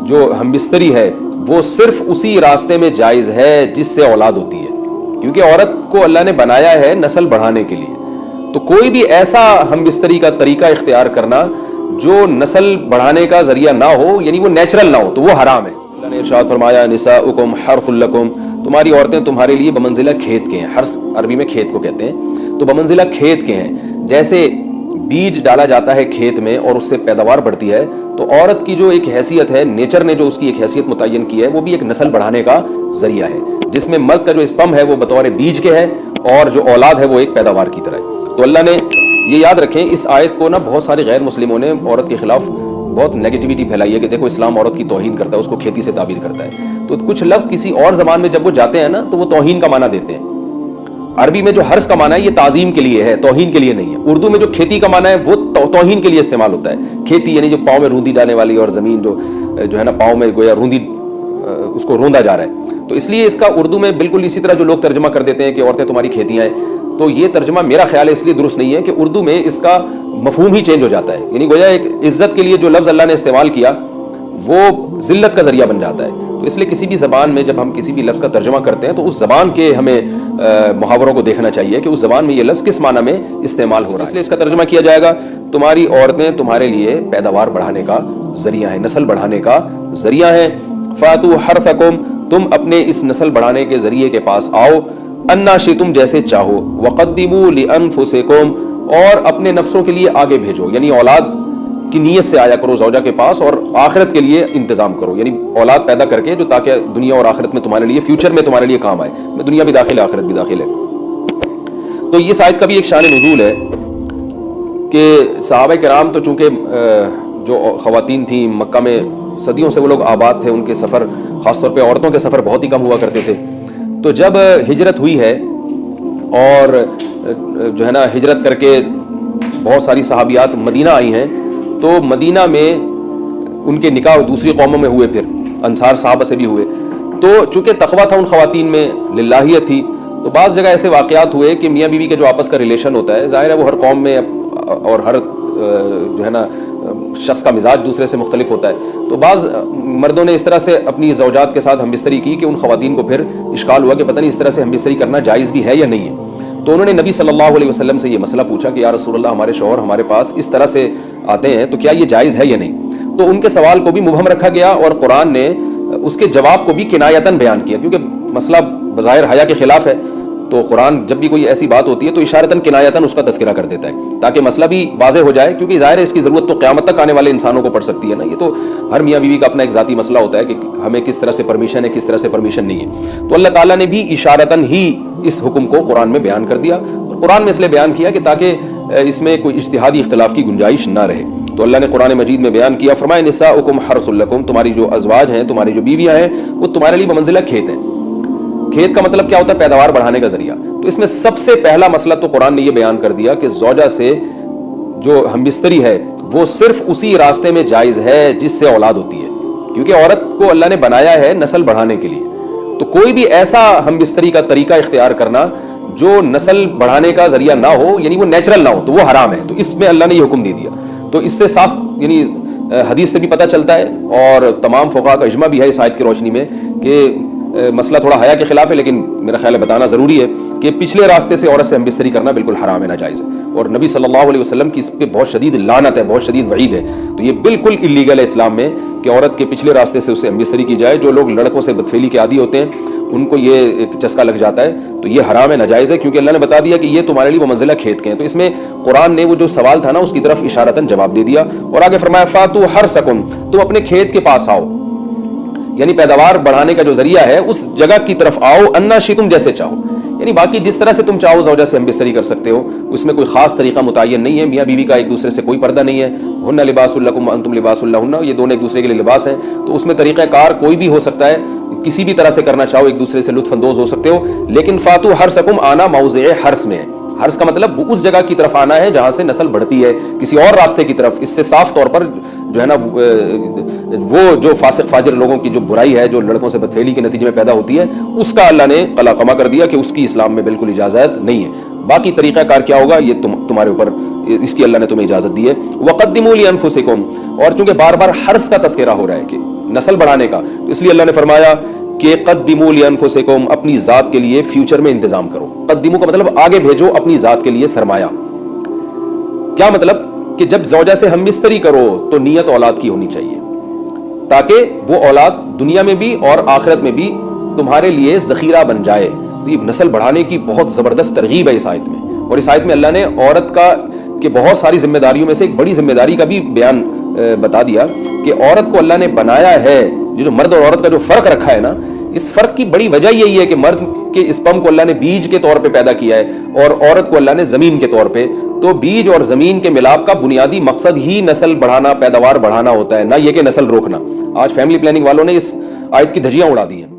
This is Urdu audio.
جو ہم بستری ہے وہ صرف اسی راستے میں جائز ہے جس سے اولاد ہوتی ہے، کیونکہ عورت کو اللہ نے بنایا ہے نسل بڑھانے کے لیے. تو کوئی بھی ایسا ہم بستری کا طریقہ اختیار کرنا جو نسل بڑھانے کا ذریعہ نہ ہو، یعنی وہ نیچرل نہ ہو، تو وہ حرام ہے. اللہ نے ارشاد فرمایا نساؤکم حرث لکم، تمہاری عورتیں تمہارے لیے بمنزلہ کھیت کے ہیں. حرث عربی میں کھیت کو کہتے ہیں، تو بمنزلہ کھیت کے ہیں. جیسے بیج ڈالا جاتا ہے کھیت میں اور اس سے پیداوار بڑھتی ہے، تو عورت کی جو ایک حیثیت ہے، نیچر نے جو اس کی ایک حیثیت متعین کی ہے، وہ بھی ایک نسل بڑھانے کا ذریعہ ہے، جس میں مرد کا جو اسپم ہے وہ بطور بیج کے ہے اور جو اولاد ہے وہ ایک پیداوار کی طرح ہے. تو اللہ نے یہ یاد رکھیں، اس آیت کو نا بہت سارے غیر مسلموں نے عورت کے خلاف بہت نیگیٹیوٹی پھیلائی ہے کہ دیکھو اسلام عورت کی توہین کرتا ہے، اس کو کھیتی سے تعبیر کرتا ہے. تو کچھ لفظ کسی اور زبان میں جب وہ جاتے ہیں نا تو وہ توہین کا معنی دیتے ہیں. عربی میں جو حرث کا معنی ہے یہ تعظیم کے لیے ہے، توہین کے لیے نہیں ہے. اردو میں جو کھیتی کا معنی ہے وہ توہین کے لیے استعمال ہوتا ہے. کھیتی یعنی جو پاؤں میں روندی ڈالنے والی اور زمین جو ہے نا پاؤں میں گویا روندی اس کو روندا جا رہا ہے. تو اس لیے اس کا اردو میں بالکل اسی طرح جو لوگ ترجمہ کر دیتے ہیں کہ عورتیں تمہاری کھیتیاں ہیں، تو یہ ترجمہ میرا خیال ہے اس لیے درست نہیں ہے کہ اردو میں اس کا مفہوم ہی چینج ہو جاتا ہے. یعنی گویا ایک عزت کے لیے جو لفظ اللہ نے استعمال کیا وہ ذلت کا ذریعہ بن جاتا ہے. تو اس لیے کسی بھی زبان میں جب ہم کسی بھی لفظ کا ترجمہ کرتے ہیں تو اس زبان کے ہمیں محاوروں کو دیکھنا چاہیے کہ اس زبان میں یہ لفظ کس معنی میں استعمال ہو رہا ہے. اس لیے اس کا ترجمہ کیا جائے گا تمہاری عورتیں تمہارے لیے پیداوار بڑھانے کا ذریعہ ہیں، نسل بڑھانے کا ذریعہ ہیں. فاتو حرثکم، تم اپنے اس نسل بڑھانے کے ذریعے کے پاس آؤ، انا شئتم، جیسے چاہو، وقدموا لانفسکم، اور اپنے نفسوں کے لیے آگے بھیجو، یعنی اولاد کی نیت سے آیا کرو زوجہ کے پاس اور آخرت کے لیے انتظام کرو، یعنی اولاد پیدا کر کے جو تاکہ دنیا اور آخرت میں تمہارے لیے، فیوچر میں تمہارے لیے کام آئے. میں دنیا بھی داخل ہے آخرت بھی داخل ہے. تو یہ آیت کا بھی ایک شان نزول ہے کہ صحابہ کرام تو چونکہ جو خواتین تھیں مکہ میں صدیوں سے وہ لوگ آباد تھے، ان کے سفر خاص طور پہ عورتوں کے سفر بہت ہی کم ہوا کرتے تھے. تو جب ہجرت ہوئی ہے اور جو ہے نا ہجرت کر کے بہت ساری صحابیات مدینہ آئی ہیں، تو مدینہ میں ان کے نکاح دوسری قوموں میں ہوئے، پھر انصار صحابہ سے بھی ہوئے. تو چونکہ تقویٰ تھا ان خواتین میں، للہیت تھی، تو بعض جگہ ایسے واقعات ہوئے کہ میاں بیوی کے جو آپس کا ریلیشن ہوتا ہے، ظاہر ہے وہ ہر قوم میں اور ہر جو ہے نا شخص کا مزاج دوسرے سے مختلف ہوتا ہے. تو بعض مردوں نے اس طرح سے اپنی زوجات کے ساتھ ہم بستری کی کہ ان خواتین کو پھر اشکال ہوا کہ پتہ نہیں اس طرح سے ہم بستری کرنا جائز بھی ہے یا نہیں ہے. تو انہوں نے نبی صلی اللہ علیہ وسلم سے یہ مسئلہ پوچھا کہ یا رسول اللہ، ہمارے شوہر ہمارے پاس اس طرح سے آتے ہیں تو کیا یہ جائز ہے یا نہیں. تو ان کے سوال کو بھی مبہم رکھا گیا اور قرآن نے اس کے جواب کو بھی کنایتاً بیان کیا، کیونکہ مسئلہ بظاہر حیا کے خلاف ہے. تو قرآن جب بھی کوئی ایسی بات ہوتی ہے تو اشارتاً کنایتاً اس کا تذکرہ کر دیتا ہے تاکہ مسئلہ بھی واضح ہو جائے، کیونکہ ظاہر ہے اس کی ضرورت تو قیامت تک آنے والے انسانوں کو پڑ سکتی ہے نا. یہ تو ہر میاں بیوی کا اپنا ایک ذاتی مسئلہ ہوتا ہے کہ ہمیں کس طرح سے پرمیشن ہے، کس طرح سے پرمیشن نہیں ہے. تو اللہ تعالیٰ نے بھی اشارتاً ہی اس حکم کو قرآن میں بیان کر دیا، اور قرآن میں اس لیے بیان کیا کہ تاکہ اس میں کوئی اجتہادی اختلاف کی گنجائش نہ رہے. تو اللہ نے قرآن مجید میں بیان کیا، فرمایا نساؤکم حرث لکم، تمہاری جو ازواج ہیں، تمہاری جو بیویاں ہیں، وہ تمہارے لیے بمنزلہ کھیت ہیں. کھیت کا مطلب کیا ہوتا ہے؟ پیداوار بڑھانے کا ذریعہ. تو اس میں سب سے پہلا مسئلہ تو قرآن نے یہ بیان کر دیا کہ زوجہ سے جو ہم بستری ہے وہ صرف اسی راستے میں جائز ہے جس سے اولاد ہوتی ہے، کیونکہ عورت کو اللہ نے بنایا ہے نسل بڑھانے کے لیے. تو کوئی بھی ایسا ہم بستری کا طریقہ اختیار کرنا جو نسل بڑھانے کا ذریعہ نہ ہو، یعنی وہ نیچرل نہ ہو، تو وہ حرام ہے. تو اس میں اللہ نے یہ حکم دے دیا. تو اس سے صاف یعنی حدیث سے بھی پتہ چلتا ہے اور تمام فقہاء کا اجماع بھی ہے اس آیت کی روشنی میں کہ مسئلہ تھوڑا حیا کے خلاف ہے، لیکن میرا خیال ہے بتانا ضروری ہے کہ پچھلے راستے سے عورت سے ہم بستری کرنا بالکل حرام ہے، ناجائز ہے. اور نبی صلی اللہ علیہ وسلم کی اس پہ بہت شدید لعنت ہے، بہت شدید وعید ہے. تو یہ بالکل اللیگل ہے اسلام میں کہ عورت کے پچھلے راستے سے اسے ہم بستری کی جائے. جو لوگ لڑکوں سے بدفعلی کے عادی ہوتے ہیں ان کو یہ ایک چسکا لگ جاتا ہے، تو یہ حرام ہے، ناجائز ہے، کیونکہ اللہ نے بتا دیا کہ یہ تمہارے لیے وہ منزلہ کھیت کے ہیں. تو اس میں قرآن نے وہ جو سوال تھا نا اس کی طرف اشارتاً جواب دے دیا، اور آگے فرمایا فاتو حرثکم، تم اپنے کھیت کے پاس آؤ، یعنی پیداوار بڑھانے کا جو ذریعہ ہے اس جگہ کی طرف آؤ، انا شئتم، جیسے چاہو. یعنی باقی جس طرح سے تم چاہو زوجہ سے ہم بستری کر سکتے ہو، اس میں کوئی خاص طریقہ متعین نہیں ہے. میاں بیوی کا ایک دوسرے سے کوئی پردہ نہیں ہے. ہن لباس لکم وانتم لباس لہن، یہ دونوں ایک دوسرے کے لیے لباس ہیں. تو اس میں طریقہ کار کوئی بھی ہو سکتا ہے، کسی بھی طرح سے کرنا چاہو ایک دوسرے سے لطف اندوز ہو سکتے ہو. لیکن فاتو حرثکم، آنا موضع حرث میں ہے. حرث کا مطلب اس جگہ کی طرف آنا ہے جہاں سے نسل بڑھتی ہے، کسی اور راستے کی طرف. اس سے صاف طور پر جو ہے نا وہ جو فاسق فاجر لوگوں کی جو برائی ہے، جو لڑکوں سے بدفعلی کے نتیجے میں پیدا ہوتی ہے، اس کا اللہ نے قلع قما کر دیا کہ اس کی اسلام میں بالکل اجازت نہیں ہے. باقی طریقہ کار کیا ہوگا یہ تمہارے اوپر، اس کی اللہ نے تمہیں اجازت دی ہے. وقدموا لانفسکم، اور چونکہ بار بار حرث کا تذکرہ ہو رہا ہے کہ نسل بڑھانے کا. اس لیے اللہ نے فرمایا کہ قدموا لانفسکم، اپنی ذات کے لیے فیوچر میں انتظام کرو. قدموا کا مطلب آگے بھیجو اپنی ذات کے لیے سرمایہ. کیا مطلب؟ کہ جب زوجہ سے ہم بستری کرو تو نیت اولاد کی ہونی چاہیے، تاکہ وہ اولاد دنیا میں بھی اور آخرت میں بھی تمہارے لیے ذخیرہ بن جائے. یہ نسل بڑھانے کی بہت زبردست ترغیب ہے اس آیت میں. اور اس آیت میں اللہ نے عورت کا کہ بہت ساری ذمہ داریوں میں سے ایک بڑی ذمہ داری کا بھی بیان بتا دیا کہ عورت کو اللہ نے بنایا ہے. جو مرد اور عورت کا جو فرق رکھا ہے نا، اس فرق کی بڑی وجہ یہی ہے کہ مرد کے اسپم کو اللہ نے بیج کے طور پہ پیدا کیا ہے اور عورت کو اللہ نے زمین کے طور پہ. تو بیج اور زمین کے ملاپ کا بنیادی مقصد ہی نسل بڑھانا، پیداوار بڑھانا ہوتا ہے، نہ یہ کہ نسل روکنا. آج فیملی پلاننگ والوں نے اس آیت کی دھجیاں اڑا دی ہیں.